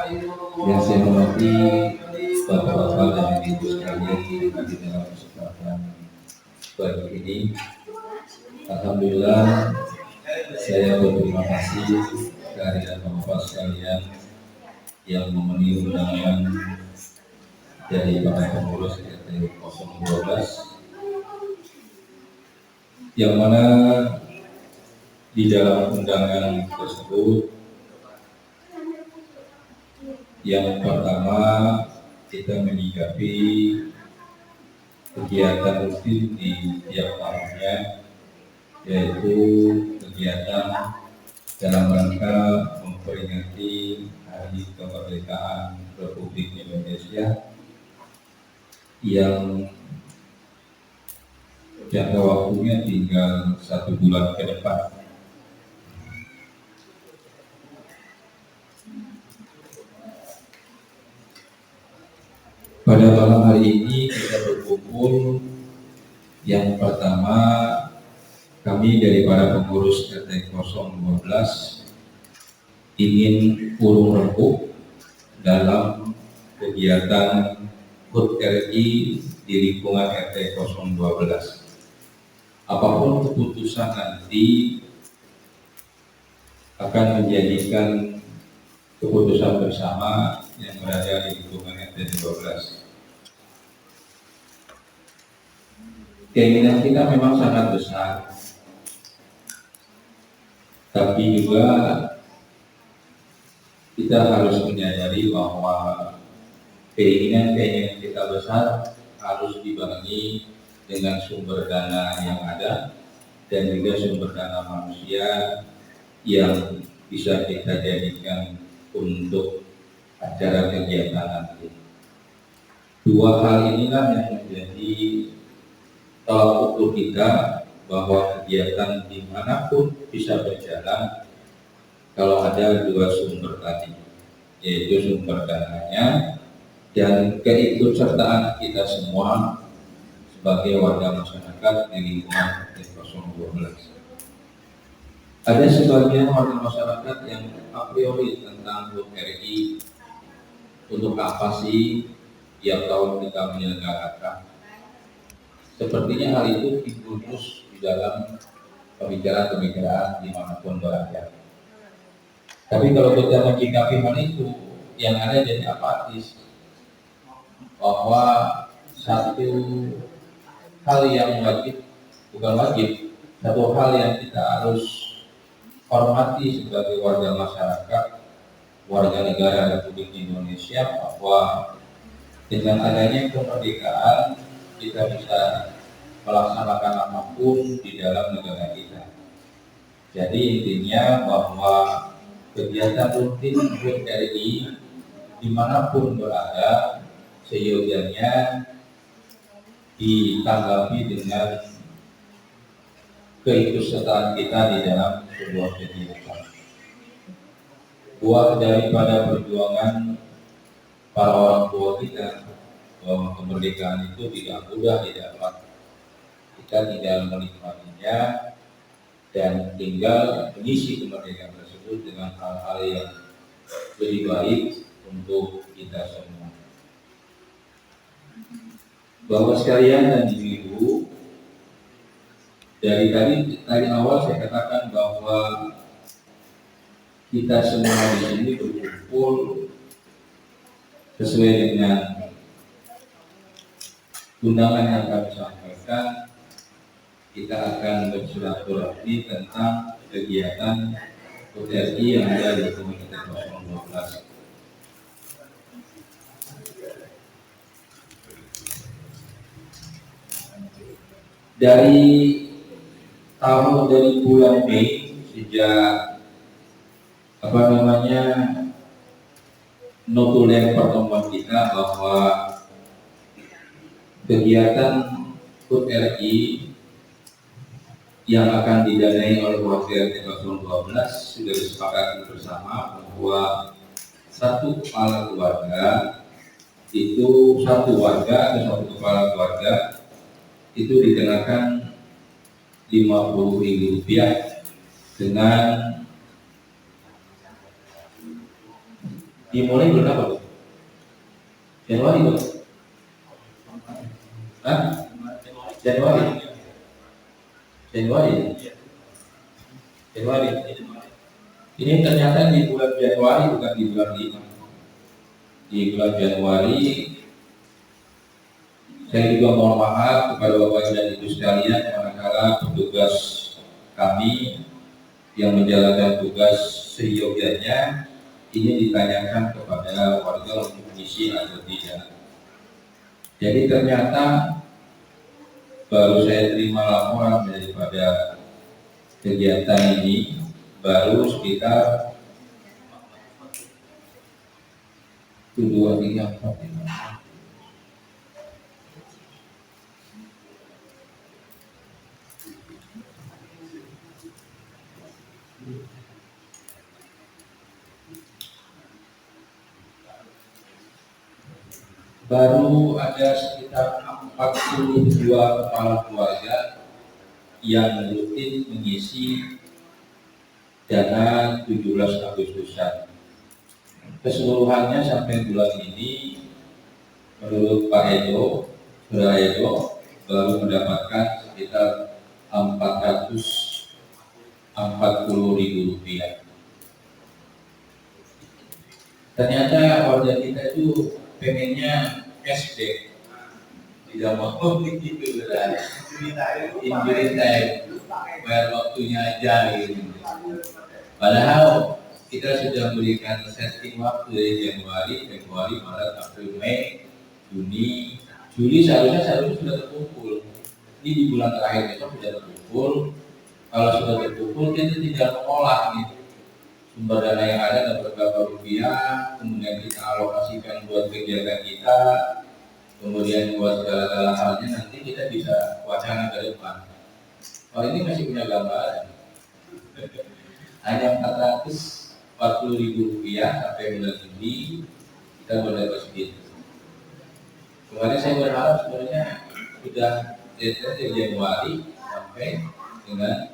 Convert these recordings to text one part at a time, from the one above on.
Yang saya hormati Bapak-bapak dan Ibu sekalian di dalam kesempatan pagi ini, alhamdulillah saya berterima kasih kehadiran Bapak sekalian yang memenuhi undangan dari para pengurus RT 012, yang mana di dalam undangan tersebut yang pertama kita menyikapi kegiatan rutin di tiap tahunnya, yaitu kegiatan dalam rangka memperingati Hari Kemerdekaan Republik Indonesia yang jangka waktunya tinggal 1 bulan ke depan. Pada malam hari ini kita berkumpul, yang pertama kami dari para pengurus RT 012 ingin urung rembuk dalam kegiatan HUT RI di lingkungan RT 012. Apapun keputusan nanti akan menjadikan keputusan bersama yang berada di lingkungan RT 12. Keinginan kita memang sangat besar, tapi juga kita harus menyadari bahwa keinginan kita besar harus dibarengi dengan sumber dana yang ada dan juga sumber dana manusia yang bisa kita jadikan untuk acara kegiatan nanti. Dua hal inilah yang menjadi tolak ukur kita bahwa kegiatan dimanapun bisa berjalan kalau ada dua sumber tadi, yaitu sumber dananya dan keikutsertaan kita semua sebagai warga masyarakat di lingkungan RT 012. Ada sebagian warga masyarakat yang a priori tentang HUT RI, untuk apa sih tiap tahun kita menyelenggarakan. Sepertinya hal itu timbul terus di dalam pembicaraan-pembicaraan dimanapun berada. Tapi kalau kita menyikapi hal itu, yang ada jadi apatis, bahwa satu hal yang wajib, bukan wajib, satu hal yang kita harus hormati sebagai warga masyarakat, warga negara Republik Indonesia, bahwa dengan adanya kemerdekaan kita bisa melaksanakan apapun di dalam negara kita. Jadi intinya bahwa kegiatan rutin HUT RI dimanapun berada seyogianya ditanggapi dengan keikutsertaan kita di dalam sebuah kegiatan. Buah daripada perjuangan para orang tua kita bahwa kemerdekaan itu tidak mudah didapat. Kita tidak menikmatinya dan tinggal mengisi kemerdekaan tersebut dengan hal-hal yang lebih baik untuk kita semua. Bapak sekalian dan ibu-ibu, dari awal saya katakan bahwa kita semua di sini berkumpul sesuai dengan undangan yang kami sampaikan. Kita akan bersilaturahmi tentang kegiatan HUT RI yang ada di RT 012. Dari bulan Mei, sejak notulen pertemuan kita bahwa kegiatan HUT RI yang akan didanai oleh warga RT 012 sudah disepakati bersama bahwa satu kepala keluarga itu satu kepala keluarga itu dikenakan Rp50.000 dengan Dimulai bulan apa tuh? Januari tuh? Hah? Januari. Januari. Januari. Ini ternyata di bulan Januari, bukan di bulan 5. Di bulan Januari saya juga mohon maaf kepada Bapak dan Ibu sekalian, manakala petugas kami yang menjalankan tugas seyogyanya ini ditanyakan kepada warga untuk mengisi atau tidak. Jadi ternyata baru saya terima laporan daripada kegiatan ini baru sekitar 2, 3, 4, 5. Baru ada sekitar 42 kepala keluarga yang rutin mengisi dana 17 Agustusan. Keseluruhannya sampai bulan ini menurut Pak Edo, Saudara Edo baru mendapatkan sekitar 440.000 rupiah. Ternyata warga kita itu pengennya cashback, tidak mau gitu, injury time, bayar waktunya aja gitu. Padahal kita sudah berikan setting waktu dari Januari, Februari, Maret, April, Mei, Juni, Juli seharusnya sudah terkumpul. Ini di bulan terakhir itu sudah terkumpul. Kalau sudah terkumpul kita tinggal mengolah gitu. Sumber dana yang ada dan berapa rupiah, kemudian kita alokasikan buat kegiatan kita, kemudian buat segala halnya nanti kita bisa wacana ke depan. Kalau ini masih punya gambaran, hanya 440.000 rupiah sampai bulan Juli kita berdapat segitu. Kemarin saya berharap sebenarnya sudah dari Januari sampai dengan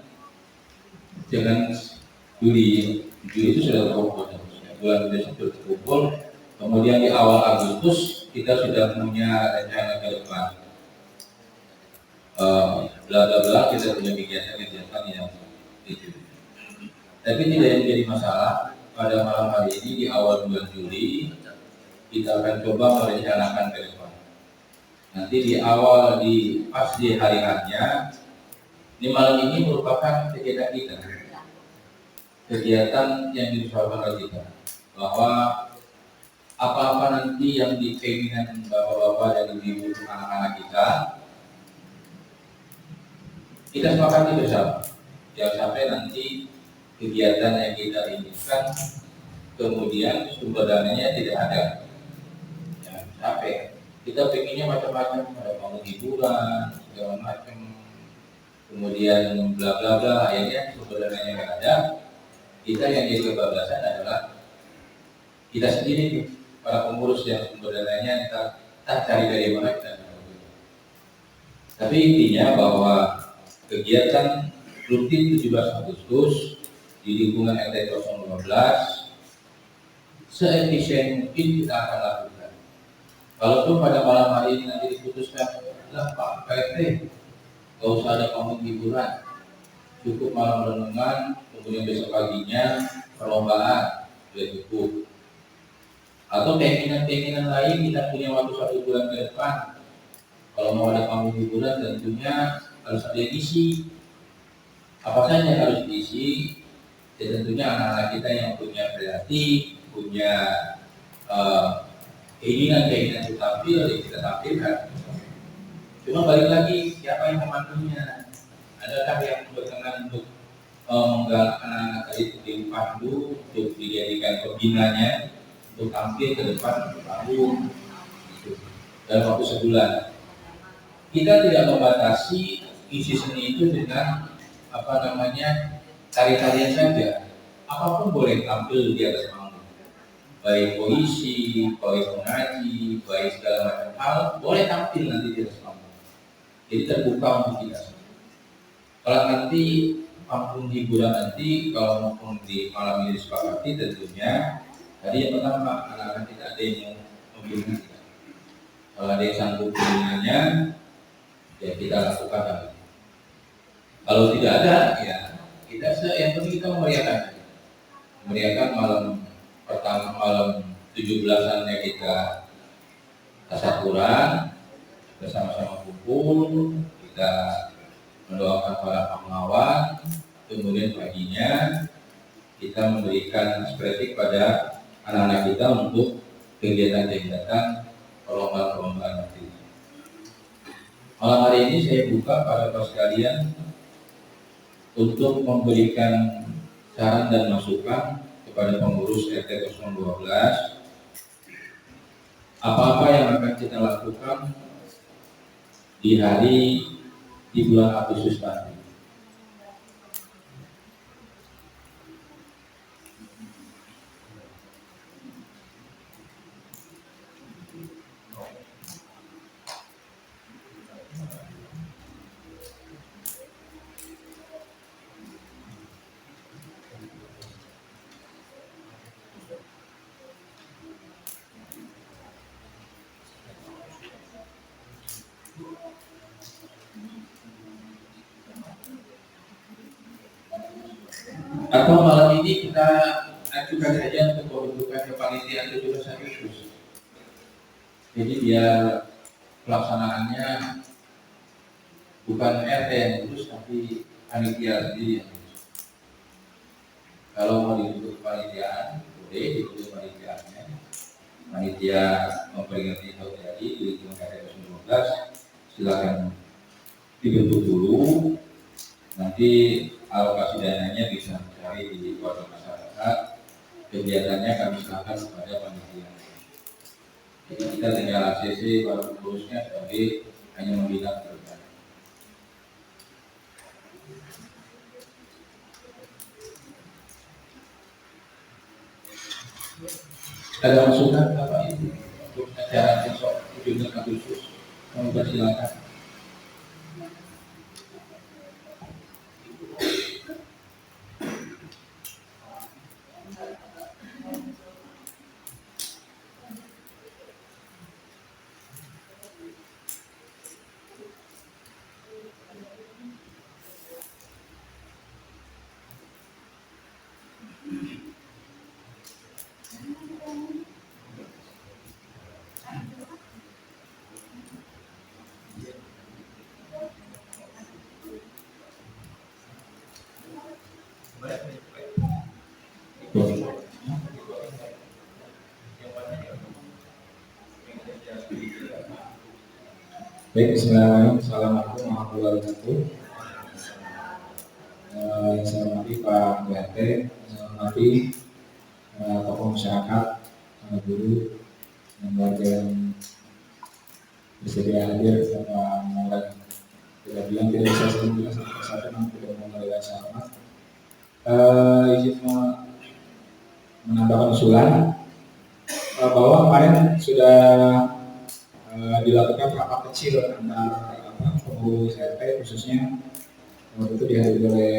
Juli itu sudah terkumpul, bulan Desember terkumpul, kemudian di awal Agustus kita sudah punya rencana ke depan. Bla bla bla, kita punya kegiatan yang itu. Tapi tidak menjadi masalah. Pada malam hari ini di awal bulan Juli kita akan coba merencanakan ke depan. Nanti di awal pas di hari harinya, ini malam ini merupakan kegiatan kita. Kegiatan yang diusahakan oleh kita, bahwa apa-apa nanti yang dikeinginan bapak-bapak dan ibu anak-anak kita sepakati bersama. Jangan sampai nanti kegiatan yang kita inginkan kemudian sumber dananya tidak ada. Jangan sampai kita pengennya macam-macam, ada bangun hiburan segala macam, kemudian bla bla bla, akhirnya sumber dananya nggak ada. Kita yang jadi kebablasan adalah kita sendiri, para pengurus yang sumber dananya kita cari dari mana kita. Tapi intinya bahwa kegiatan rutin 17 Agustus di lingkungan RT 015 seefisien mungkin kita akan lakukan. Kalaupun pada malam hari ini nanti diputuskan, lah Pak RT, nggak usah ada panggung hiburan, cukup malam renungan, kemudian besok paginya perlombaan sudah cukup. Atau keinginan-keinginan lain kita punya waktu 1 bulan ke depan. Kalau mau ada panggung hiburan tentunya harus ada isi. Apa saja harus diisi? Ya tentunya anak-anak kita yang punya kreatif, punya keinginan untuk tampil, ya kita tampilkan. Cuma balik lagi, siapa yang memandunya? Adakah yang berkenan untuk menggalak anak-anak tadi untuk dipandu, untuk dijadikan pembinanya, untuk tampil ke depan panggung dalam waktu sebulan. Kita tidak membatasi isi seni itu dengan tari-tarian saja. Apapun boleh tampil di atas panggung, baik puisi, baik mengaji, baik segala macam hal boleh tampil nanti di atas panggung. Jadi terbuka untuk kita. Kalau nanti panggung hiburan nanti, kalau maupun di malam ini disepakati, tentunya Tadi yang pertama, anak-anak kita ada yang mau membina tidak? Kalau ada yang sanggup membinanya, ya kita lakukan hal itu. Kalau tidak ada, ya kita yang penting kita memeriahkan malam pertama, malam 17-annya kita tasyakuran, bersama-sama kumpul, kita mendoakan para pahlawan, kemudian paginya kita memberikan ekspresi pada anak-anak kita untuk kegiatan-kegiatan perlombaan-perlombaan nanti. Malam hari ini saya buka pada Bapak sekalian untuk memberikan saran dan masukan kepada pengurus RT 012 apa-apa yang akan kita lakukan di bulan Agustus nanti. Atau malam ini kita ajukan saja untuk pembentukan kepanitiaan 17 Agustus. Jadi biar pelaksanaannya bukan RT yang urus, tapi panitia sendiri yang urus. Kalau mau dibentuk kepanitiaan, boleh dibentuk panitiaannya. Panitia memperingati tahun jadi di lingkungan RT 012, silakan dibentuk dulu. Nanti alokasi dananya bisa mencari di warga masyarakat. Kegiatannya kami serahkan kepada panitia. Jadi kita tinggal ACC para pengurusnya sebagai hanya membina kegiatan. Ada masukan apa itu untuk acara besok 17 Agustus? Kami persilakan. Baik, bismillahirrahmanirrahim. Assalamualaikum warahmatullahi wabarakatuh. Yang saya hormati Pak BRT, saya hormati tokoh masyarakat, guru, dan warga yang bersedia hadir pada mulai tidak bilang tidak bisa sebelum kita satu persatu namun tidak mulai dari sama. Izin menambahkan usulan bahwa kemarin sudah dilakukan rapat kecil antara pengurus RT khususnya waktu itu dihadiri oleh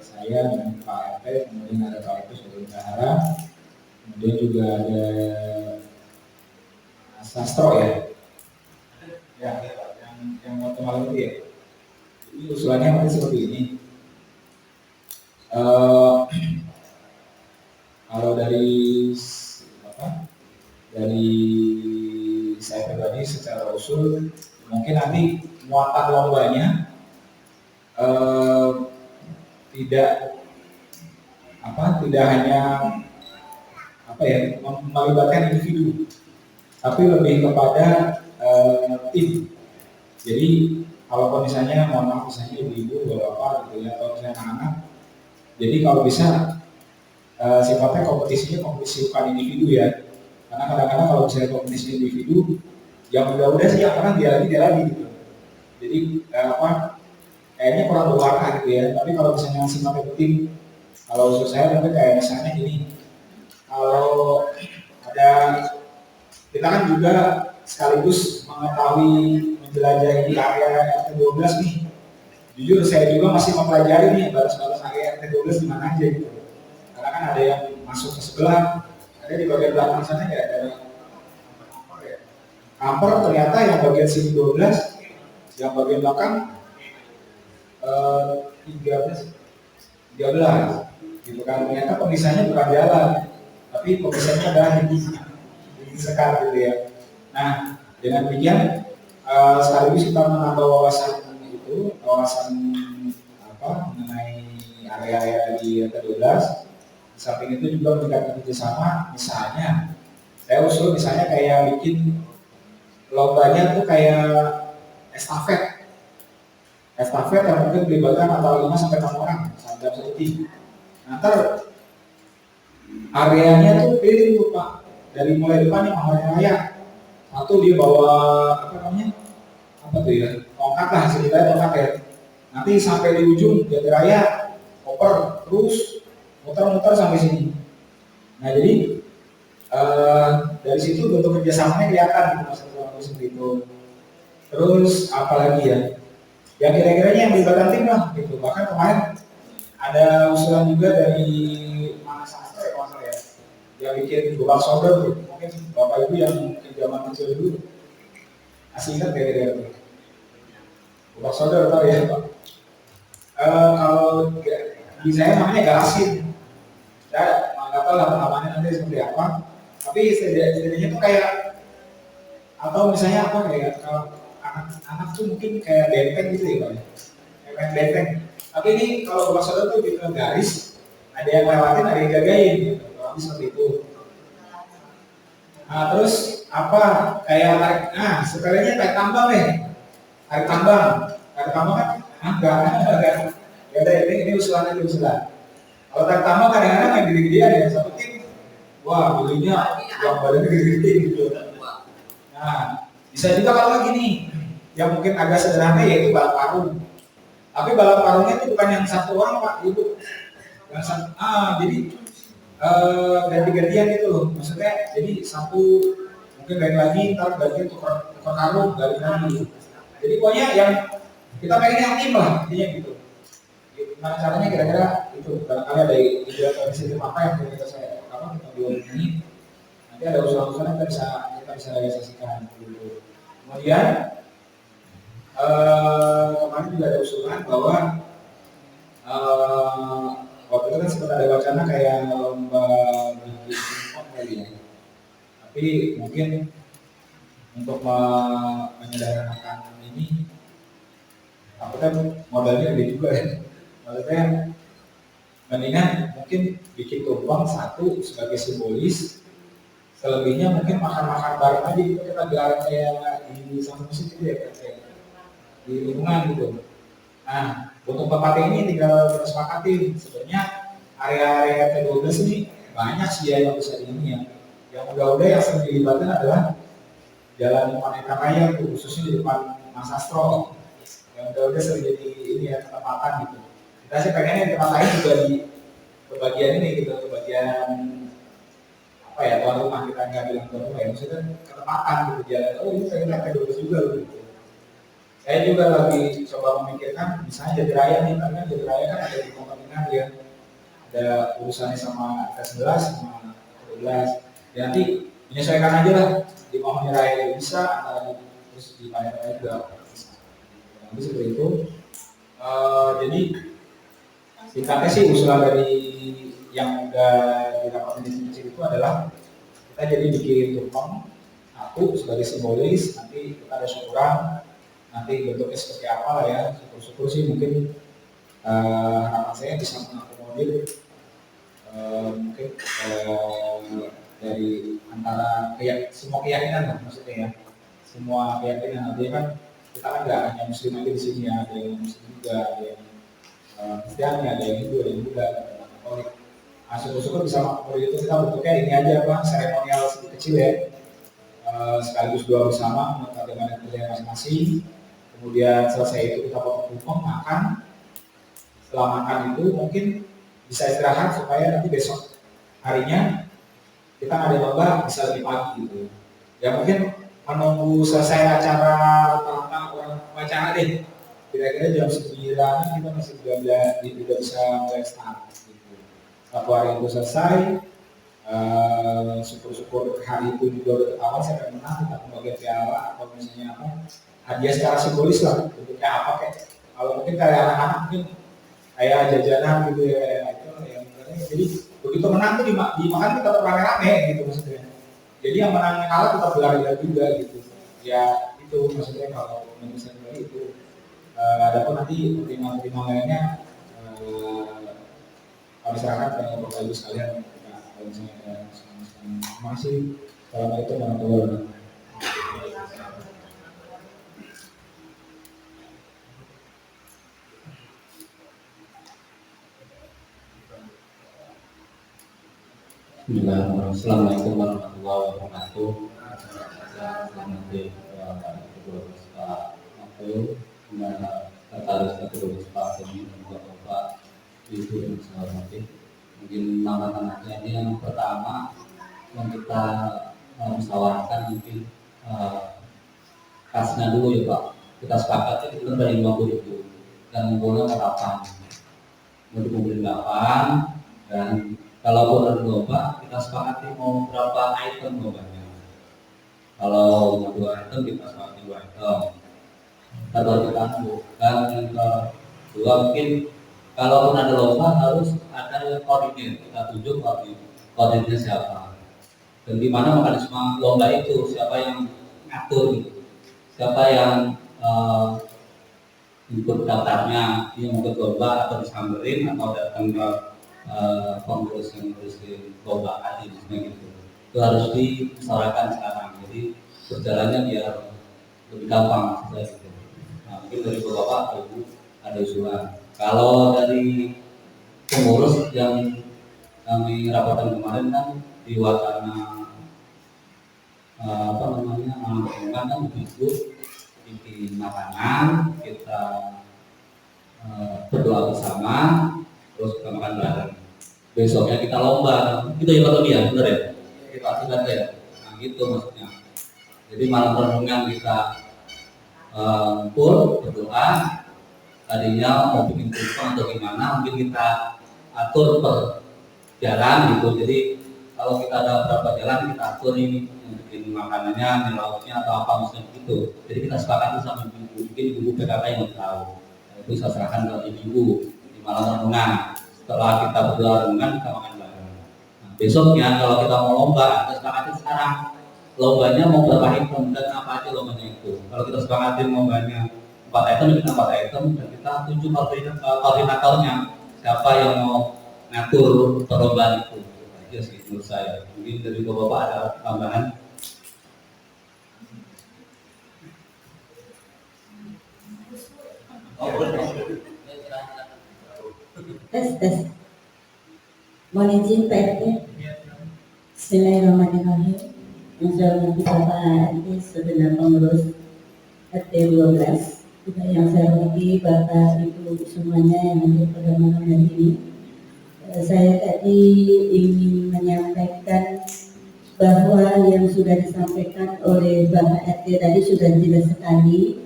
saya dan Pak RT, kemudian ada Pak RT sebagai bendahara, kemudian juga ada Sastro ya, yang waktu malam itu ya. Jadi usulannya mungkin seperti ini. Kalau dari saya pribadi secara usul mungkin nanti muatan lombanya tidak hanya melibatkan individu, tapi lebih kepada tim. Jadi kalau misalnya mohon maaf misalnya ibu-ibu, bapak gitu ya, atau misalnya anak-anak, jadi kalau bisa sifatnya kompetisinya kompetisi bukan individu ya, karena kadang-kadang kalau misalnya kompetisi individu yang udah sih yang menang dia lagi gitu. Jadi kayaknya kurang berwarna gitu ya. Tapi kalau misalnya sifatnya tim, kalau usul saya tapi kayak misalnya gini, kalau ada kita kan juga sekaligus mengetahui menjelajahi di area RT 12 nih. Jujur saya juga masih mempelajari nih batas-batas area RT 12 di mana aja gitu. Karena kan ada yang masuk ke sebelah, Ada di bagian belakang sana nggak ada kamper, ternyata yang bagian sini 12, yang bagian belakang 13 gitu kan. Ternyata pemisahnya bukan jalan, tapi pemisahnya adalah ini sekat gitu ya. Nah, dengan demikian sekaligus kita menambah wawasan itu, wawasan apa mengenai area-area di T12. Di samping itu juga meningkatkan kerjasama, misalnya saya usul misalnya kayak bikin lombanya tuh kayak estafet yang mungkin melibatkan antara 5 sampai 6 orang dalam satu tim. Nah, ntar areanya tuh keliling tuh Pak, dari mulai depan yang Maharaya Raya. Satu dia bawa apa namanya? Apa tuh ya? Tongkat lah, ceritanya tongkat ya. Nanti sampai di ujung Jati Raya, koper terus muter-muter sampai sini. Nah, jadi dari situ bentuk kerjasamanya kelihatan gitu Mas seperti itu. Terus apalagi ya? Yang kira-kiranya yang melibatkan tim lah gitu. Bahkan kemarin ada usulan juga dari mana sastra ya kalau ya, yang bikin global solder tuh. Mungkin bapak ibu yang mungkin zaman kecil dulu masih ingat kira-kira tuh. Global solder tahu ya Pak? Kalau di saya namanya galasin. Saya nggak tahu lah pengalamannya nanti seperti apa. Tapi setidaknya tuh kayak atau misalnya apa kayak kalau anak-anak tuh mungkin kayak benteng gitu ya Pak ya. Kayak benteng. Tapi ini kalau global solder tuh bikin garis, ada yang lewatin, ada yang jagain gitu. Kalau seperti itu. Nah, terus apa kayak tarik, nah sekalinya tarik tambang nih, tarik tambang kan enggak. Ya udah ini usulan. Kalau tarik tambang kadang-kadang yang gede-gedean ya satu tim, wah belinya yang badannya gede-gede gitu. Nah bisa juga kalau gini, yang mungkin agak sederhana yaitu balap karung. Tapi balap karungnya itu bukan yang satu orang Pak Ibu, yang satu, jadi ganti-gantian gitu loh. Maksudnya jadi satu mungkin lain lagi, ntar bagian tukar karung, ganti lagi. Jadi pokoknya yang kita pengen yang tim lah, intinya gitu. Gimana caranya kira-kira itu barangkali ada ide atau inisiatif apa yang kita buat ini. Nanti ada usulan-usulan kita bisa realisasikan dulu. Kemudian kemarin juga ada usulan bahwa waktu itu kan sempat ada wacana kayak lomba bikin import kali ya. Tapi mungkin untuk menyederhanakan ini, aku kan modalnya gede juga ya. Maksudnya mendingan mungkin bikin tumpeng satu sebagai simbolis, selebihnya mungkin makan-makan bareng aja gitu, kita gelar kayak di sama musik gitu ya, kayak di lingkungan gitu. Nah, untuk tempat ini tinggal kita sepakatin. Sebenarnya area-area T12 ini banyak sih ya yang bisa di ini ya. Yang udah-udah yang sering dilibatkan adalah Jalan Paneka Raya, khususnya di depan Mas Astro. Yang udah-udah sering jadi ini ya, ketepatan gitu. Kita sih pengennya di tempat lain juga di bagian ini gitu, bagian apa ya, tuan rumah, kita nggak bilang tuan rumah ya, maksudnya ketepatan gitu jalan. Oh ini pengen T12 juga gitu. Saya juga lagi coba memikirkan, misalnya Jati Raya nih, karena Jati Raya kan ada di Kontaminan ya, ada urusannya sama T11 sama T12. Ya nanti menyesuaikan aja lah, di Maharaya Raya bisa, antara terus di Paneka Raya juga bisa. Nanti seperti itu. Jadi singkatnya sih usulan dari yang udah dirapatin di kecil itu adalah kita jadi bikin tumpeng satu sebagai simbolis, nanti kita ada syukuran. Nanti bentuknya seperti apa lah ya, syukur-syukur sih mungkin harapan saya bisa mengakomodir mungkin dari antara semua keyakinan lah maksudnya ya, semua keyakinan. Artinya kan kita kan nggak hanya muslim aja di sini ya, ada yang muslim juga, ada yang Kristen, ada yang Hindu, ada yang Buddha, ada yang Katolik. Nah, syukur-syukur bisa mengakomodir itu. Kita bentuknya ini aja Pak, seremonial sedikit kecil ya, sekaligus doa bersama bagaimana kerja masing-masing. Kemudian selesai itu kita potong tumpeng, makan. Setelah makan itu mungkin bisa istirahat supaya nanti besok harinya kita ada lomba bisa lebih pagi gitu. Ya mungkin menunggu selesai acara rata-rata orang acara deh. Kira-kira jam 9 kita masih juga bisa mulai start gitu. Satu hari itu selesai, syukur-syukur hari itu juga awal saya akan menang kita pembagian piala atau misalnya apa hadiah secara simbolis lah bentuknya apa kayak kalau mungkin kayak anak-anak mungkin kayak jajanan gitu ya itu yang jadi begitu menang tuh dimakan kita tetap rame-rame gitu maksudnya jadi yang menang kalah tetap berharga juga gitu ya itu maksudnya kalau menurut saya itu ada pun nanti pertimbangan lainnya masyarakat dan bapak ibu sekalian kalau misalnya ada masih assalamualaikum warahmatullahi wabarakatuh. Assalamualaikum warahmatullahi wabarakatuh. Selamat terus Pak Abdul, terus Pak Demi dan Bapak Ibu yang saya hormati. Mungkin nama-namanya ini yang pertama yang kita musyawarahkan mungkin kasnya dulu ya Pak. Kita sepakati itu dari 50.000 dan ngumpulnya 8 untuk ngumpulin 8 dan kalaupun ada lomba kita sepakati mau berapa item lombanya. Kalau mau 2 item kita sepakati 2 item atau kita dan yang kedua mungkin kalaupun ada lomba harus ada koordinir, kita tunjuk koordinirnya siapa dan gimana mekanisme lomba itu, siapa yang ngatur, siapa yang ikut daftarnya, dia mau ikut lomba atau disamperin atau datang ke pengurus yang ngurusin lomba tadi misalnya gitu. Itu harus dimusyawarahkan sekarang, jadi berjalannya biar lebih gampang saja gitu. Nah, mungkin dari Bapak Ibu ada usulan. Kalau dari pengurus yang kami rapatan kemarin kan di wacana kan begitu bikin makanan, kita berdoa bersama, terus kita makan bareng. Besoknya kita lomba, gitu ya Pak Tony ya, benar ya? Kita ingat ya, nah gitu maksudnya. Jadi malam renungan kita kumpul berdoa, tadinya mau bikin tumpeng atau gimana, mungkin kita atur per jalan gitu. Jadi kalau kita ada berapa jalan kita atur ini yang bikin makanannya, yang lauknya atau apa misalnya gitu. Jadi kita sepakati sama ibu, mungkin ibu PKK yang tahu. Itu saya serahkan ke ibu di malam renungan. Setelah kita berdoa renungan kita makan bareng. Nah, besoknya kalau kita mau lomba, kita sepakati sekarang lombanya mau berapa item dan apa aja lombanya itu. Kalau kita sepakati lombanya 4 item, kita 4 item dan kita tunjuk koordinatornya siapa yang mau ngatur perlombaan itu. Aja sih menurut saya. Mungkin dari Bapak ada tambahan. Tes. Mohon izin Pak RT. Bismillahirrahmanirrahim. Yang saya hormati Bapak RT segenap pengurus RT 12. Juga yang saya hormati Bapak Ibu semuanya yang hadir pada malam hari ini. Saya tadi ingin menyampaikan bahwa yang sudah disampaikan oleh Bapak RT tadi sudah jelas sekali.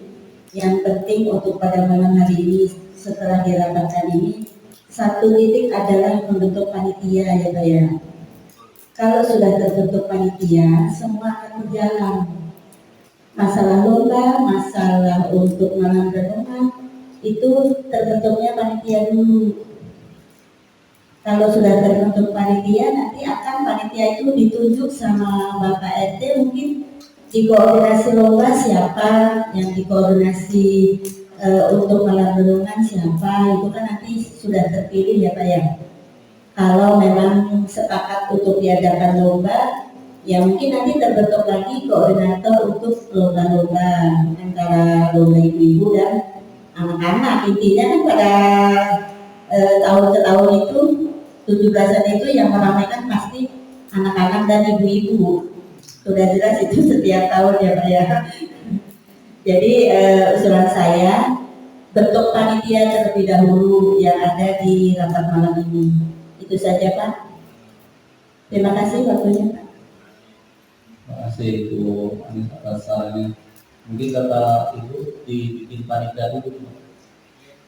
Yang penting untuk pada malam hari ini setelah dirapatkan ini, satu titik adalah membentuk panitia ya Pak ya. Kalau sudah terbentuk panitia, semua akan berjalan. Masalah lomba, masalah untuk malam renungan, itu terbentuknya panitia dulu. Kalau sudah terbentuk panitia, nanti akan panitia itu ditunjuk sama Bapak RT, mungkin di koordinasi lomba siapa, yang dikoordinasi untuk malam renungan siapa, itu kan nanti sudah terpilih ya Pak ya. Kalau memang sepakat untuk diadakan lomba, ya mungkin nanti terbentuk lagi koordinator untuk lomba-lomba antara lomba ibu-ibu dan anak-anak. Intinya kan pada tahun ke tahun itu 17-an itu yang meramaikan pasti anak-anak dan ibu-ibu. Sudah jelas itu setiap tahun ya Pak ya. Jadi usulan saya bentuk panitia terlebih dahulu yang ada di rapat malam ini. Itu saja Pak. Terima kasih waktunya Pak. Terima kasih Ibu Anissa atas sarannya. Mungkin kata Ibu dibikin panitia dulu.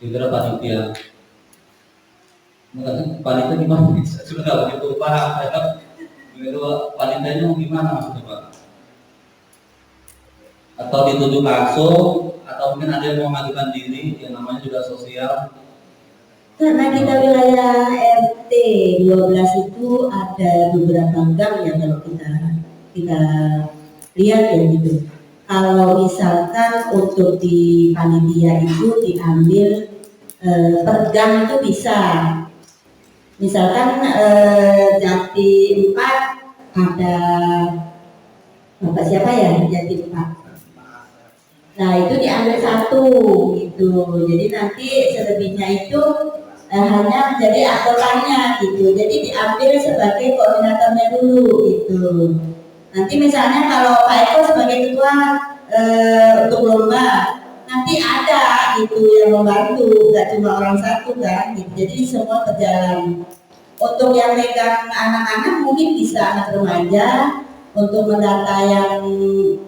Kira panitia. Makanya panitia gimana? Sudah nggak begitu paham. Itu wanitanya mau gimana maksudnya Pak? Atau ditunjuk langsung, atau mungkin ada yang mau mengajukan diri, yang namanya juga sosial. Karena kita wilayah RT 12 itu ada beberapa gang ya kalau kita lihat ya gitu. Kalau misalkan untuk di panitia itu diambil per gang itu bisa. Misalkan Jati 4 ada Bapak siapa ya Jati 4. Nah itu diambil satu gitu. Jadi nanti selebihnya itu hanya menjadi anggotanya gitu. Jadi diambil sebagai koordinatornya dulu gitu. Nanti misalnya kalau Pak Eko sebagai ketua untuk lomba, nanti ada gitu yang membantu, nggak cuma orang satu kan gitu. Jadi semua berjalan. Untuk yang megang anak-anak mungkin bisa anak remaja. Untuk mendata yang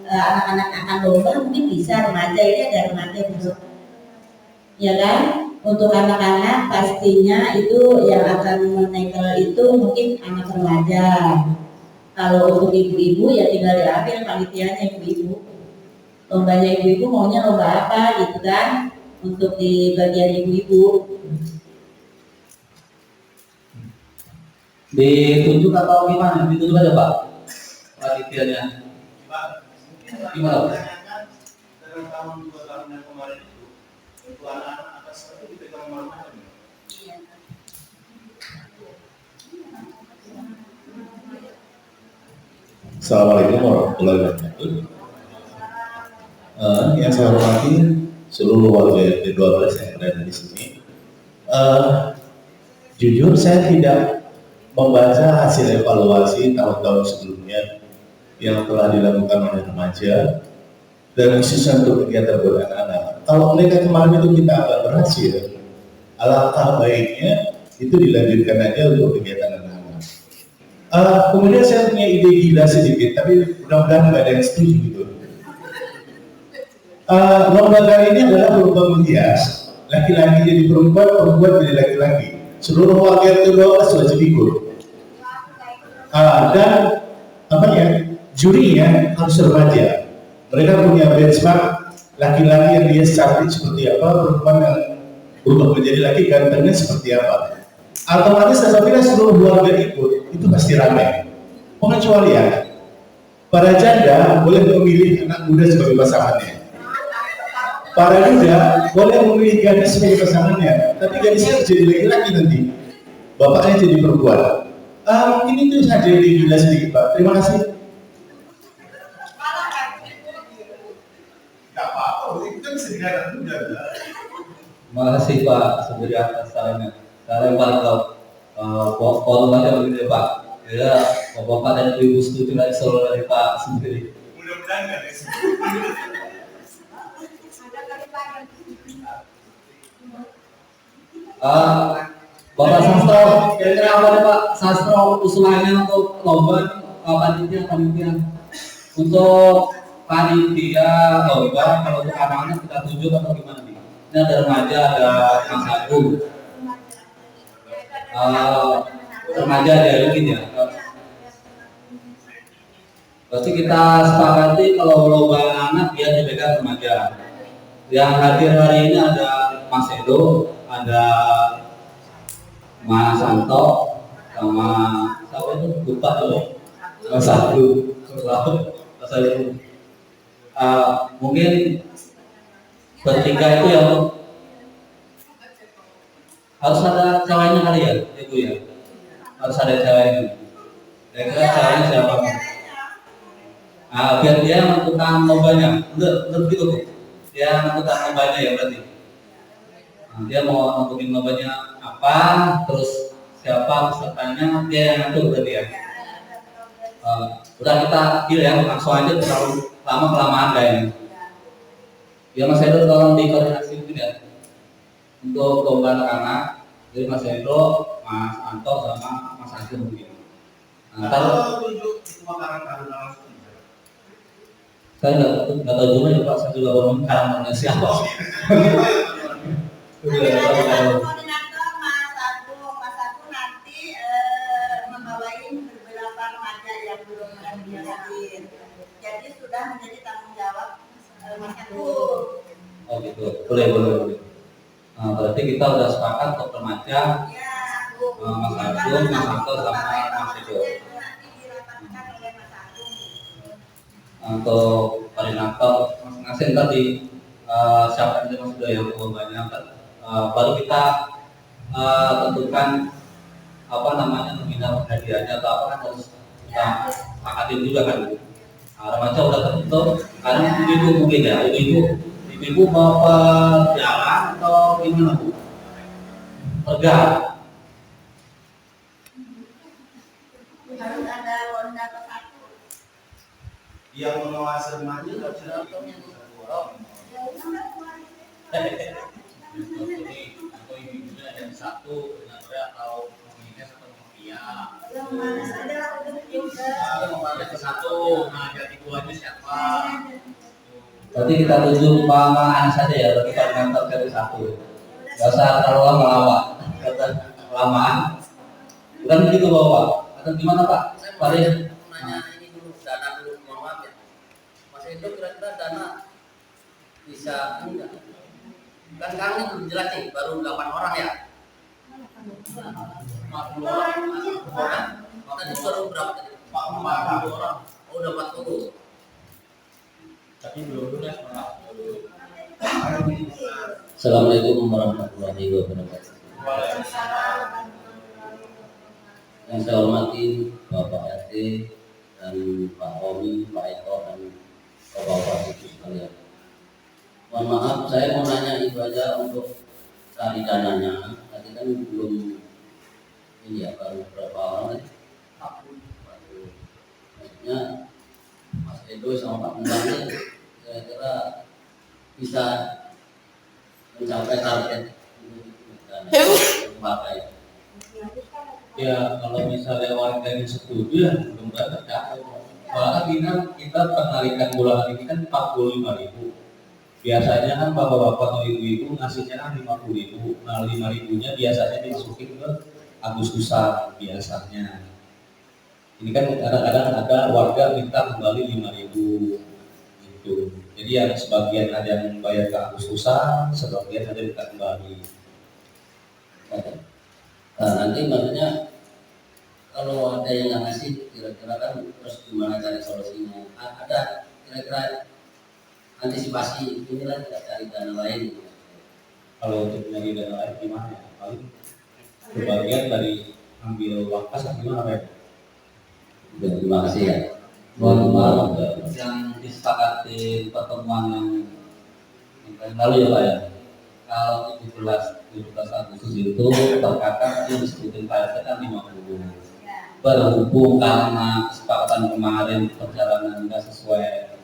anak-anak akan lomba mungkin bisa remaja, ini ada remaja gitu. Ya kan? Untuk anak-anak pastinya itu yang akan menekel itu mungkin anak remaja. Kalau untuk ibu-ibu ya tinggal diambil panitianya ibu-ibu. Lombanya ibu-ibu maunya lomba apa gitu kan? Untuk di bagian ibu-ibu. Ditunjuk atau gimana? Ditunjuk aja Pak panitianya. Gimana Pak? Dalam tahun 2 tahun yang kemarin itu, untuk anak-anak atas itu dipegang malam-malam. Assalamualaikum warahmatullahi wabarakatuh. Yang saya hormati seluruh warga RT 12 yang berada di sini. Jujur saya tidak membaca hasil evaluasi tahun-tahun sebelumnya yang telah dilakukan oleh remaja dan khususnya untuk kegiatan buat anak-anak. Kalau mereka kemarin itu kita agak berhasil, alangkah baiknya itu dilanjutkan aja untuk kegiatan anak-anak. Kemudian saya punya ide gila sedikit, tapi mudah-mudahan nggak ada yang setuju gitu. Lomba kali ini adalah lomba menghias, laki-laki jadi perempuan, perempuan jadi laki-laki. Seluruh warga itu 12 wajib ikut. Dan apa ya, jurinya harus remaja. Mereka punya benchmark laki-laki yang dia cantik seperti apa, perempuan yang berubah menjadi laki gantengnya seperti apa. Otomatis apabila seluruh warga ikut, itu pasti ramai. Pengecualian, para janda boleh memilih anak muda sebagai pasangannya. Para duda boleh memilih gadis sebagai pasangannya, tapi gadisnya jadi laki-laki nanti, bapaknya jadi perempuan. Mungkin itu saja yang dijelas sedikit Pak. Terima kasih. Tidak apa-apa, itu kan bisa dikatakan juga. Terima kasih Pak Subiri atas sarannya. Saya lempar ke forum aja begitu ya Pak. Ya, Bapak dan Ibu setuju dari solo dari Pak Subiri. Mudah-mudahan nggak ada. Bapak Sastro, kira-kira apa nih Pak Sastro usulannya untuk lomba panitia untuk panitia lomba kalau untuk anak-anak kita tunjuk atau gimana nih? Ini ada remaja, ada Mas Agung, remaja ada mungkin ya. Pasti kita sepakati kalau lomba anak biar dipegang remaja. Yang hadir hari ini ada Mas Edo, ada Mas Santo, sama siapa itu? Lupa tuh. Mas Agung, Mas Agung. Mungkin bertiga itu yang harus ada ceweknya kali ya, Ibu ya. Harus ada ceweknya. Kira-kira ceweknya siapa? Biar dia menentukan lombanya. Bener gitu Bu. Dia menentukan lombanya ya berarti. Dia mau nentuin lombanya apa, terus siapa pesertanya, dia yang ngatur berarti ya. Udah kita deal ya, langsung aja terlalu lama kelamaan kayaknya. Ya Mas Edo tolong dikoordinasi mungkin ya untuk lomba anak-anak. Jadi Mas Edo, Mas Anto sama Mas Agung mungkin. Kalau tunjuk semua karakter langsung. Saya nggak tahu juga ya Pak, saya juga baru karakternya siapa. Koordinator Mas Agung nanti membawain beberapa remaja belum hadir. Jadi sudah menjadi tanggung jawab Mas Agung. Oh gitu, boleh. Berarti kita udah sepakat untuk remaja, Ya, Mas Agung, Mas Anto sama Mas Edo. nanti dirapatkan oleh Mas Agung. Untuk koordinator Mas Nasin tadi siapa aja Mas sudah yang banyak. Baru kita tentukan apa namanya nominal hadiahnya atau apa kan harus kita sepakatin juga kan. Remaja udah terbentuk, sekarang ibu mungkin ya, ibu mau jalan atau gimana Bu? Perga. Harus ada ronda ke satu. Yang mengawasi remaja harus ada satu orang. Atau ibunya yang satu dengan atau mengingat atau mafia. Yang manis ada udah juga. Ada ke satu, nah jadi duanya siapa? Berarti kita tunjuk Pak saja ya, berarti koordinator dari satu. Gak usah terlalu lama-lama, kelamaan. Bukan begitu Bapak. Atau gimana Pak? Pak Des? Nanya ini dulu, dana dulu, mohon maaf ya. Mas Edo kira-kira dana bisa enggak? Kan sekarang ini belum jelas nih, baru 8 orang ya. 40 orang. Tadi baru berapa tadi? 40 orang. Oh, udah 40. Tapi belum lunas malah. Assalamualaikum warahmatullahi wabarakatuh. Yang saya hormati Bapak RT dan Pak Omi, Pak Eko dan Bapak-bapak Ibu sekalian. Mohon maaf, saya mau nanya itu aja untuk cari dananya. Tadi kan belum ini ya, baru berapa orang tadi? 40. Maksudnya Mas Edo sama Pak Menteri kira-kira bisa mencapai target dana pakai. Ya kalau misalnya warganya setuju ya mudah-mudahan tercapai. Bahkan kita penarikan bulanan ini kan 45.000. Biasanya kan bapak-bapak atau ibu-ibu ngasihnya kan 50.000. Nah 5.000-nya biasanya dimasukin ke Agustusan biasanya. Ini kan kadang-kadang ada warga minta kembali 5.000 gitu. Jadi yang sebagian ada yang bayar ke Agustusan, sebagian ada yang minta kembali. Nah, nanti maksudnya kalau ada yang nggak ngasih, kira-kira kan terus gimana cari solusinya? Ada kira-kira antisipasi inilah kita cari dana lain. Kalau untuk nyari dana lain gimana ya? Paling sebagian dari ambil wakas atau gimana ya? Terima kasih ya. Mohon maaf yang disepakati pertemuan yang lalu ya Pak ya. Kalau 17 Agustus itu terkadang yang disebutin Pak RT kan 50. Berhubung karena kesepakatan kemarin perjalanan nggak sesuai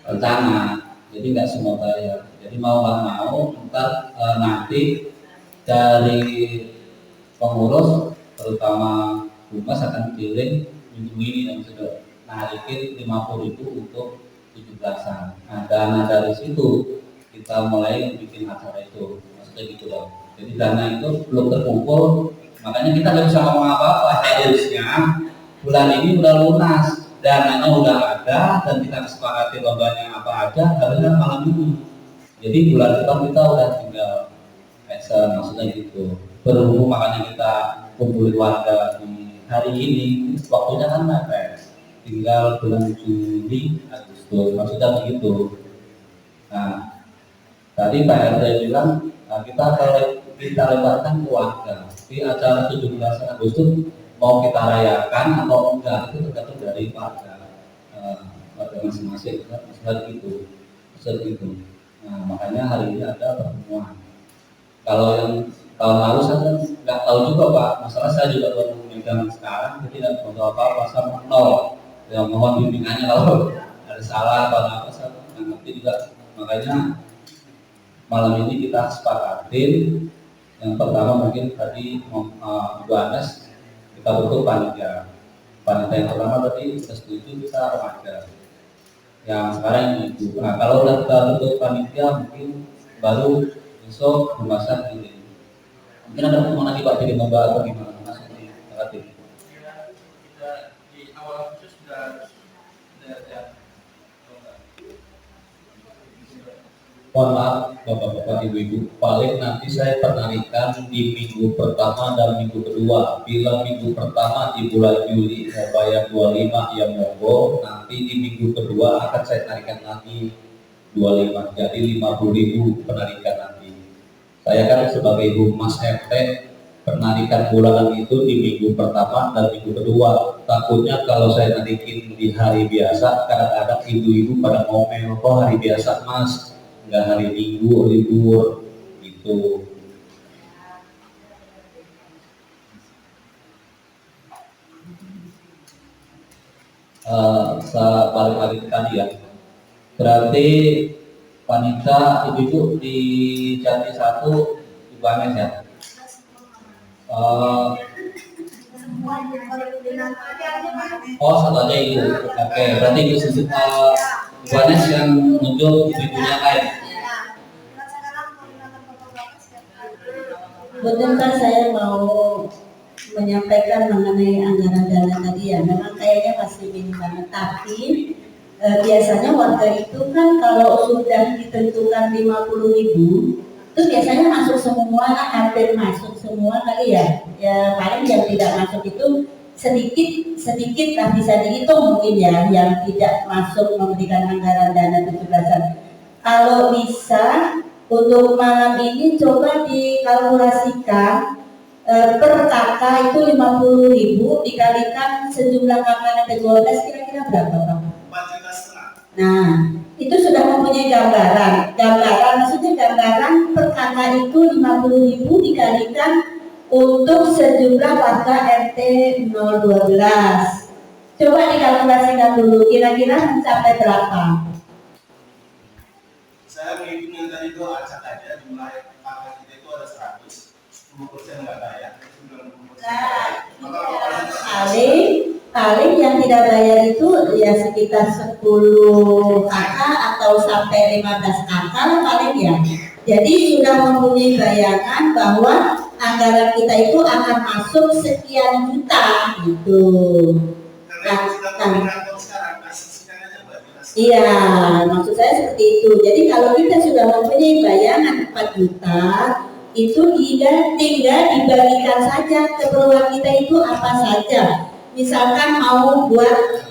rencana, jadi nggak semua bayar. Jadi mau nggak mau ntar nanti dari pengurus terutama Humas akan kirim minggu ini yang sudah narikin 50.000 untuk 17-an. Nah dana dari situ kita mulai bikin acara itu, maksudnya gitu loh. Jadi dana itu belum terkumpul, makanya kita nggak bisa ngomong apa-apa. Harusnya bulan ini udah lunas, dananya udah ada dan kita kesepakati lombanya apa aja, harusnya malam ini. Jadi bulan depan kita udah tinggal maksudnya gitu. Berhubung makanya kita kumpulin warga di hari ini, waktunya kan mepet, tinggal bulan Juli, Agustus, maksudnya begitu. Nah, tadi Pak RT bilang kita lebarkan ke warga. Di acara 17 Agustus mau kita rayakan atau enggak itu tergantung dari warga masing-masing, maksudnya gitu. Nah, makanya hari ini ada pertemuan. Kalau yang tahun lalu saya nggak tahu juga Pak, masalah saya juga baru memegang sekarang, jadi tidak tahu apa-apa sama nol. Yang mohon bimbingannya kalau ada salah atau apa saya nggak ngerti juga. Makanya malam ini kita sepakatin yang pertama mungkin tadi Ibu Anas kita bentuk panitia. Panitia yang pertama tadi kita setuju kita remaja. Yang sekarang Ibu. Nah kalau udah kita bentuk panitia mungkin baru besok pembahasan ini. Mungkin ada pertemuan lagi Pak bikin lomba atau gimana? Masih di Mohon maaf Bapak-bapak Ibu-ibu, paling nanti saya penarikan di minggu pertama dan minggu kedua. Bila minggu pertama di bulan Juli mau bayar 25 ya monggo, nanti di minggu kedua akan saya tarikan lagi 25, jadi 50.000 penarikan nanti. Saya kan sebagai humas RT, penarikan bulanan itu di minggu pertama dan minggu kedua. Takutnya kalau saya narikin di hari biasa, kadang-kadang ibu-ibu pada ngomel, kok hari biasa mas, nggak hari minggu libur gitu. Balik-balik tadi ya, berarti wanita ibu-ibu di Jati 1 Ibu Anes ya. Oh satu aja ibu. Oke, berarti ibu Ibu Anes yang muncul ibu-ibunya lain. Betul, saya mau menyampaikan mengenai anggaran dana tadi ya, memang kayaknya masih minim banget, tapi biasanya warga itu kan kalau sudah ditentukan 50.000 itu biasanya masuk semua, hampir masuk semua kali ya, ya paling yang tidak masuk itu sedikit lah bisa dihitung mungkin ya, yang tidak masuk memberikan anggaran dana 17-an. Kalau bisa untuk malam ini coba dikalkulasikan per kakak itu 50.000 dikalikan sejumlah kakak yang 12 kira-kira berapa Pak? 4,5 juta. Nah itu sudah mempunyai gambaran maksudnya gambaran per kakak itu 50.000 dikalikan untuk sejumlah warga RT 012. Coba dikalkulasikan dulu kira-kira mencapai berapa? Saya menghitung yang tadi itu acak aja, jumlah kakak kita itu ada 100, 10% nggak bayar, 90%. Paling yang tidak bayar itu ya sekitar 10 kakak atau sampai 15 kakak lah paling ya. Jadi sudah mempunyai bayangan bahwa anggaran kita itu akan masuk sekian juta gitu. Iya, maksud saya seperti itu. Jadi kalau kita sudah mempunyai bayangan 4 juta, itu tinggal dibagikan saja keperluan kita itu apa saja. Misalkan mau buat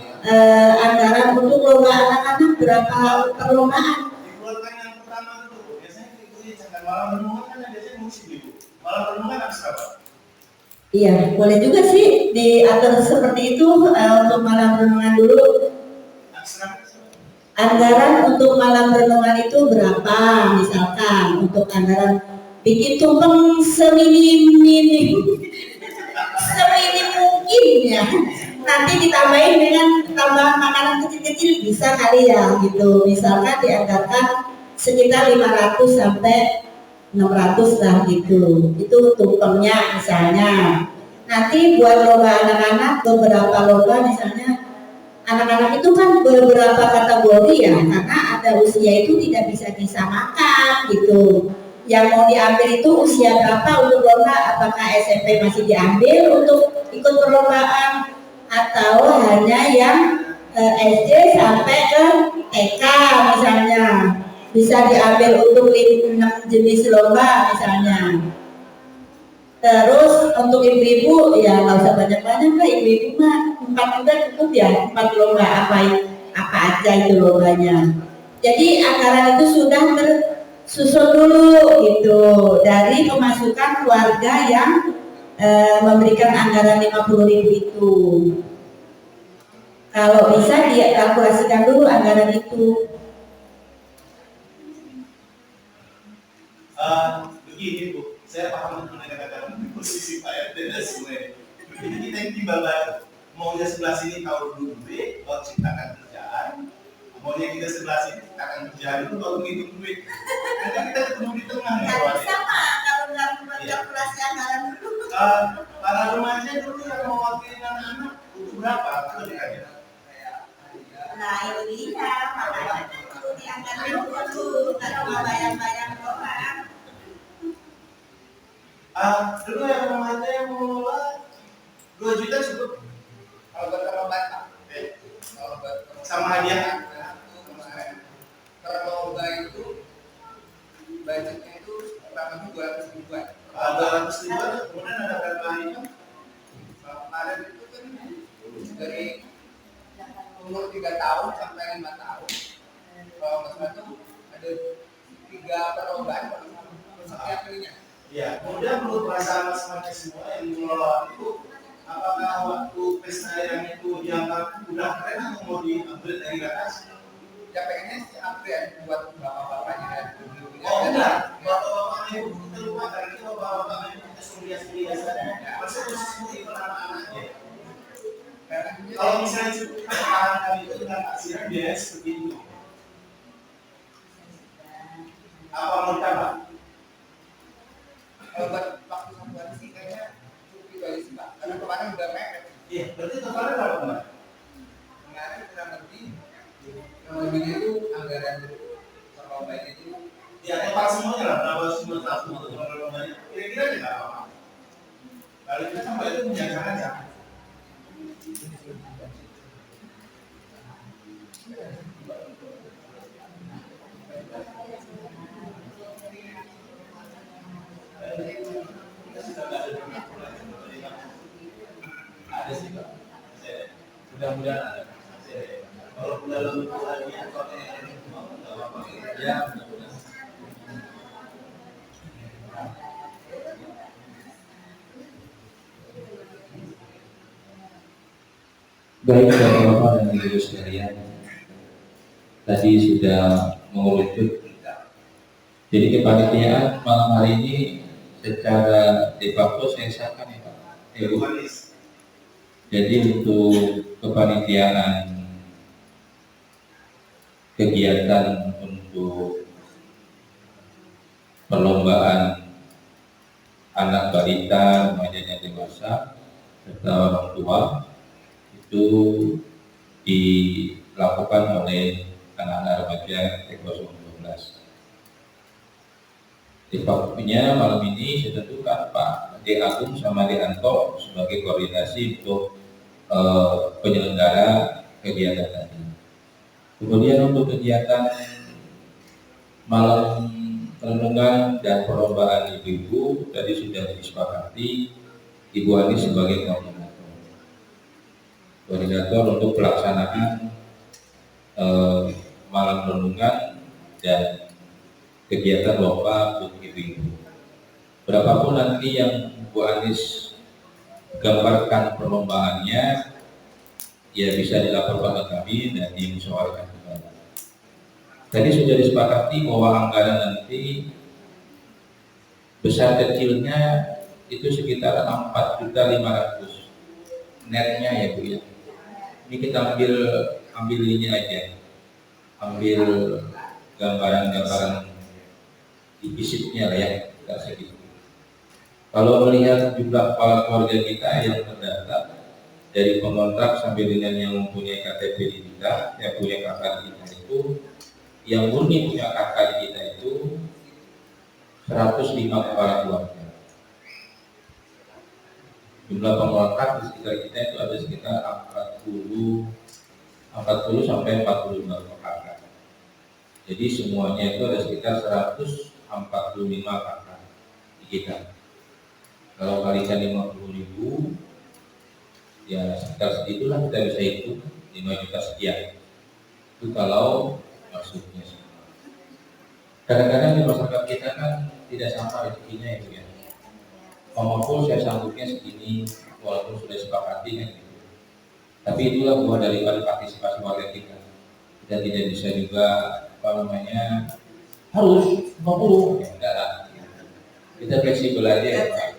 anggaran untuk lomba anak-anak berapa perlombaan? Dikeluarkan yang pertama dulu. Biasanya itu jangan malam renungan kan biasanya musim ibu. Malam renungan harus apa? Iya, boleh juga sih diatur seperti itu untuk malam renungan dulu. Anggaran untuk malam renungan itu berapa? Misalkan untuk anggaran bikin tumpeng seminim mungkin ya. Nanti ditambahin dengan tambahan makanan kecil-kecil bisa kali ya gitu. Misalkan dianggarkan sekitar 500 sampai 600 lah gitu. Itu tumpengnya misalnya. Nanti buat lomba anak-anak beberapa lomba misalnya. Anak-anak itu kan beberapa kategori ya, karena ada usia itu tidak bisa disamakan gitu. Yang mau diambil itu usia berapa untuk lomba, apakah SMP masih diambil untuk ikut perlombaan atau hanya yang SD sampai ke TK misalnya bisa diambil untuk 6 jenis lomba misalnya. Terus untuk ibu-ibu ya nggak usah banyak-banyak lah, ibu-ibu mah 4 juga cukup ya, 4 lomba apa aja itu lombanya. Jadi anggaran itu sudah tersusun dulu gitu dari pemasukan keluarga yang memberikan anggaran 50.000 itu. Kalau bisa dia kalkulasikan dulu anggaran itu. Begini Bu, saya paham dengan kata-kata posisi Pak RT dan semuanya. Jadi kita yang tiba maunya sebelah sini tahu dulu duit, baru ciptakan kerjaan. Maunya kita sebelah sini ciptakan kerjaan itu baru ngitung duit. Nanti kita ketemu di tengah nih. Sama kalau nggak membuat kalkulasi anggaran dulu. Para remaja dulu yang mewakili anak-anak untuk berapa? Itu dikira. Nah itu dia, makanya perlu dianggaran dulu kalau nggak bayar-bayar doang. Dulu yang remaja yang mengelola 2 juta cukup. Kalau berapa sama hadiah. Kalau itu dari umur 3 tahun sampai 5 tahun. Kalau nggak salah tuh ada 3 perlombaan setiap harinya. Ya, kemudian menurut perasaan mas-masnya semua yang mengelola itu, apakah waktu pesta yang itu dianggap udah keren atau mau di-upgrade dari atas? Ya pengennya sih upgrade buat bapak-bapaknya dan ibu-ibunya. Oh enggak, bapak-bapaknya itu kita lupakan, itu bapak-bapaknya itu kita sulia-sulia saja. Maksudnya khusus untuk anak-anaknya. Kalau misalnya cukup pertahankan itu dengan aksinya biaya seperti itu. Apa mau ditambah? Kalau buat waktu satu hari sih kayaknya cukup juga sih Pak. Karena kemarin udah mepet. Iya, berarti totalnya berapa kemarin? Kemarin kurang lebihnya itu anggaran perlombaan itu Ya, total semuanya lah, berapa semua satu untuk perlombaan. Kira-kira tidak apa-apa. Kalau kita sampai itu menjaga aja. Ada sih Pak. Mudah-mudahan ada. Kalau dalam lagi ya mudah-mudahan. Baik Bapak-Bapak dan Ibu sekalian, tadi sudah mengerucut. Jadi kepanitiaan malam hari ini secara de facto saya sahkan ya Pak. Jadi untuk kepanitiaan kegiatan untuk perlombaan anak balita, remaja dan dewasa serta orang tua itu dilakukan oleh anak-anak remaja T012. Di waktunya malam ini saya tentukan Pak D. Agung sama D. Anto sebagai koordinasi untuk penyelenggara kegiatan tadi. Kemudian untuk kegiatan malam renungan dan perlombaan ibu-ibu tadi sudah disepakati Ibu Anis sebagai koordinator untuk pelaksanaan malam renungan dan kegiatan lomba untuk ibu-ibu. Berapapun nanti yang Bu Anis gambarkan perlombaannya, ya bisa dilaporkan ke kami dan dimusyawarahkan kembali. Tadi sudah disepakati bahwa anggaran nanti besar kecilnya itu sekitar 4.500.000 netnya ya Bu ya. Ini kita ambil ini aja, ambil gambaran-gambaran implisitnya lah ya, kita segitu. Kalau melihat jumlah kepala keluarga kita yang terdaftar dari pengontrak sampai dengan yang mempunyai KTP di kita, yang punya kakak di kita itu, yang murni punya kakak di kita itu 105 kepala keluarga. Jumlah pengontrak di sekitar kita itu ada sekitar 40 sampai 45 kakak. Jadi semuanya itu ada sekitar 145 kakak di kita. Kalau kalikan 50.000, ya sekitar segitulah kita bisa hitung 5 juta sekian. Itu kalau maksudnya semua. Kadang-kadang di masyarakat kita kan tidak sama rezekinya itu ya. Maupun saya sanggupnya segini, walaupun sudah sepakati kan gitu. Tapi itulah buah daripada partisipasi warga kita. Kita tidak bisa juga harus 50 ya enggak lah. Kita fleksibel aja ya Pak.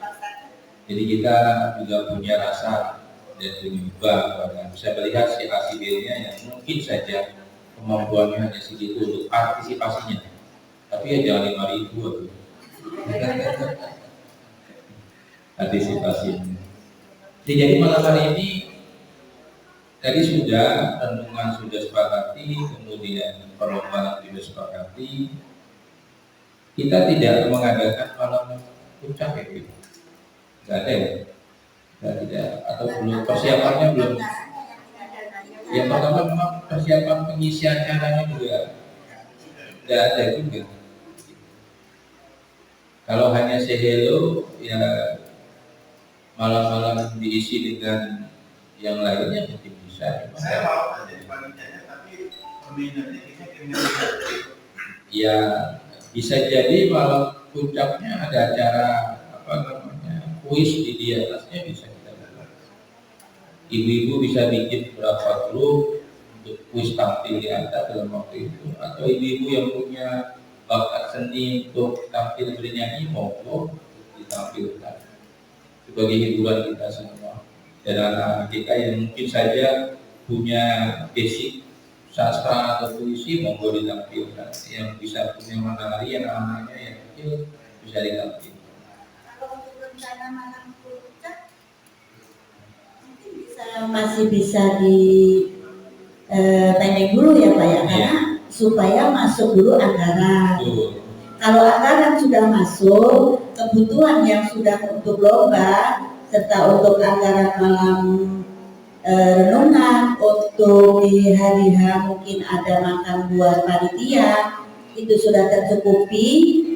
Jadi kita juga punya rasa dan juga bisa melihat si A si B-nya yang mungkin saja kemampuannya hanya segitu untuk partisipasinya. Tapi ya jangan 5.000 tuh. Partisipasinya. Jadi malam hari ini tadi sudah renungan sudah sepakati, kemudian perlombaan sudah sepakati. Kita tidak mengadakan malam puncak ya gitu. Nggak ada ya? Tidak, atau belum persiapannya belum. Yang pertama memang persiapan pengisi acaranya juga tidak ada juga. Kalau hanya say hello ya malam-malam diisi dengan yang lainnya mungkin bisa. Saya mau aja di panitianya, tapi peminatnya kayaknya Ya bisa jadi malam puncaknya ada acara apa namanya kuis di atasnya bisa kita buat. Ibu-ibu bisa bikin berapa grup untuk kuis tampil di atas dalam waktu itu, atau ibu-ibu yang punya bakat seni untuk tampil bernyanyi monggo ditampilkan sebagai hiburan kita semua. Dan anak-anak kita yang mungkin saja punya basic sastra atau puisi monggo ditampilkan, yang bisa punya menari anak-anaknya yang kecil bisa ditampilkan. Kalau untuk rencana malam puncak mungkin masih bisa di pending dulu ya Pak ya, karena supaya masuk dulu anggaran. Kalau anggaran sudah masuk, kebutuhan yang sudah untuk lomba serta untuk anggaran malam renungan, untuk di hari H mungkin ada makan buat panitia, itu sudah tercukupi,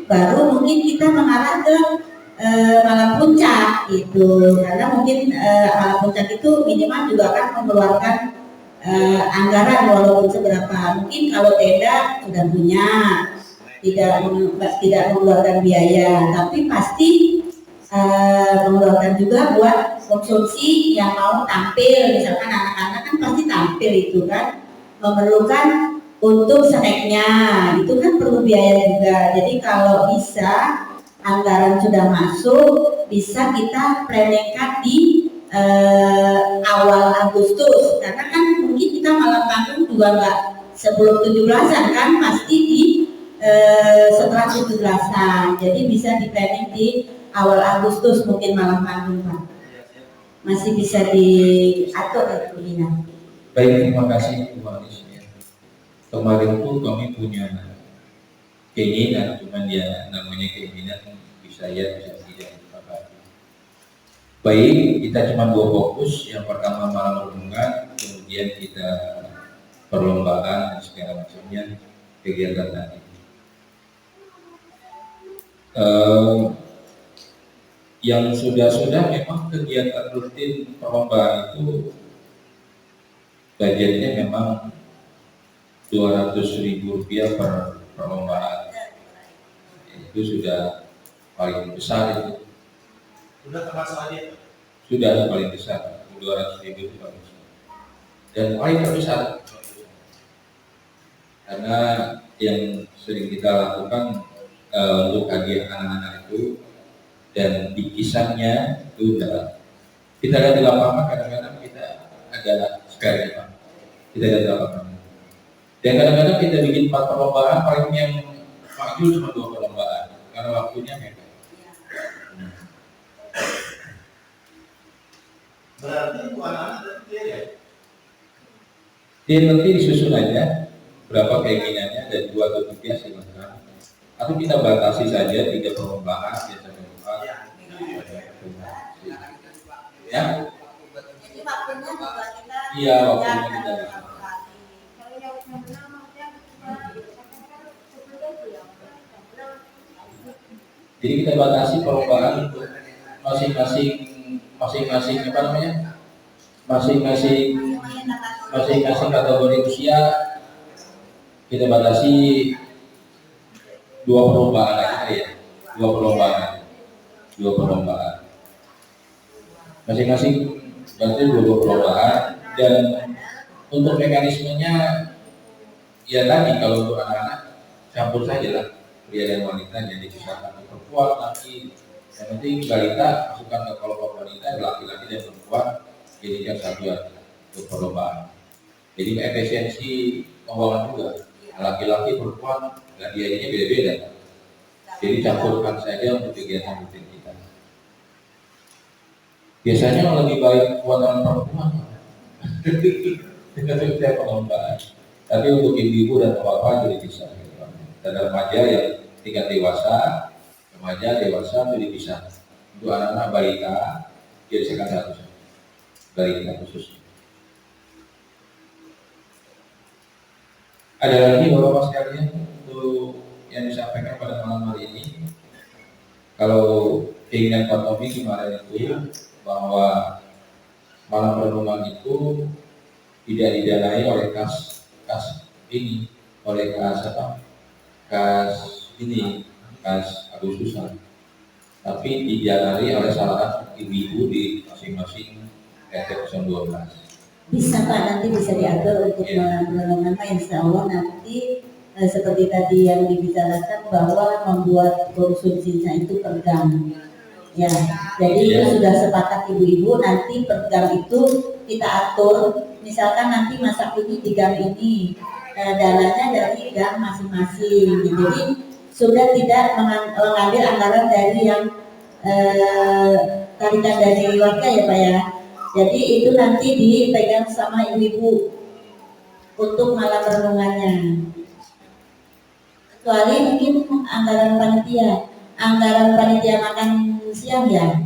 baru mungkin kita mengarah ke malam puncak itu, karena mungkin malam puncak itu minimal juga akan mengeluarkan anggaran walaupun seberapa. Mungkin kalau tenda sudah punya, tidak mengeluarkan biaya, tapi pasti mengeluarkan juga buat konsumsi yang mau tampil. Misalkan anak-anak kan pasti tampil itu kan, memerlukan untuk snacknya, itu kan perlu biaya juga. Jadi kalau bisa anggaran sudah masuk, bisa kita planningkan di awal Agustus, karena kan mungkin kita malam panggung juga nggak sebelum 17-an kan, pasti di setelah 17-an. Jadi bisa di planning di awal Agustus mungkin malam panggung Pak. Masih bisa diatur itu nanti. Baik, terima kasih Bu Anis. Kemarin tuh kami punya keinginan, cuman ya namanya keinginan bisa ya bisa tidak disepakati. Baik, kita cuma 2 fokus. Yang pertama malam renungan, kemudian kita perlombaan dan segala macamnya kegiatan tadi. Yang sudah memang kegiatan rutin perlombaan itu budgetnya memang Rp200.000 per perlombaan. Itu sudah paling besar itu. Sudah termasuk aja. Sudah paling besar, 200.000 itu paling besar. Dan paling terbesar. Karena yang sering kita lakukan untuk hadiah anak-anak itu, dan di kisahnya itu udah kita lihat di lapangan, kadang-kadang kita ada sekali Pak, kita lihat di lapangan. Dan kadang-kadang kita bikin 4 perlombaan, paling yang maju cuma 2 perlombaan karena waktunya mepet. Berarti itu anak-anak dari dia ya? Dia nanti disusun aja berapa keinginannya, dan 2 atau 3 silakan. Atau kita batasi saja 3 perlombaan biasanya. Ya. Jadi waktunya juga kita. Iya, waktunya kita. Jadi kita batasi perlombaan untuk masing-masing apa namanya? Masing-masing kategori usia kita batasi 2 perlombaan aja ya. 2 perlombaan. Masing-masing berarti 2 perlombaan. Dan untuk mekanismenya ya tadi, kalau untuk anak-anak campur saja lah, pria dan wanita, jadi bisa kami perempuan nanti. Yang penting balita masukkan ke kelompok wanita, laki-laki dan perempuan jadikan satuan untuk perlombaan. Jadi efisiensi keuangan juga, laki-laki perempuan hadiahnya beda-beda. Jadi campurkan saja untuk kegiatan rutin kita. Biasanya lebih baik buatan perempuan dengan setiap perlombaan. Tapi untuk ibu-ibu dan bapak jadi bisa. Dan remaja yang tingkat dewasa, remaja dewasa itu bisa. Untuk anak-anak balita biasakan satu balita khusus. Ada lagi bapak sekalian untuk yang disampaikan pada malam hari ini? Kalau keinginan Pak Tommy kemarin itu bahwa malam renungan itu tidak didanai oleh kas ini, oleh kas Agustusan, tapi didanai oleh salah satu ibu-ibu di masing-masing RT 012. Bisa Pak, nanti bisa diatur untuk malam renungan Pak, insya Allah nanti seperti tadi yang dibicarakan bahwa membuat konsumsinya itu per jam. Ya, jadi itu sudah sepakat ibu-ibu, nanti per jam itu kita atur, misalkan nanti masak ini di gang ini, dananya dari gang masing-masing. Jadi sudah tidak mengambil anggaran dari yang tarikan dari warga ya Pak ya. Jadi itu nanti dipegang sama ibu-ibu untuk malam renungannya. Kecuali mungkin anggaran panitia makan siang ya.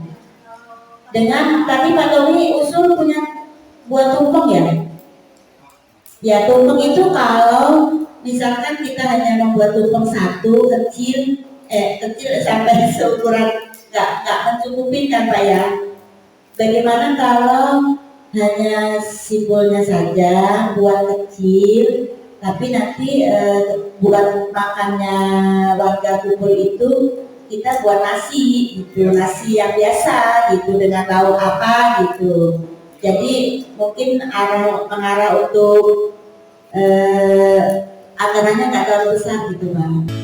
Dengan tadi Pak Tommy usul punya buat tumpeng ya. Ya tumpeng itu kalau misalkan kita hanya membuat tumpeng satu kecil sampai seukuran nggak mencukupi kan Pak ya. Bagaimana kalau hanya simbolnya saja buat kecil, tapi nanti buat makannya warga kubur itu kita buat nasi gitu, nasi yang biasa gitu dengan lauk apa gitu. Jadi mungkin mengarah untuk anggarannya nggak terlalu besar gitu Pak.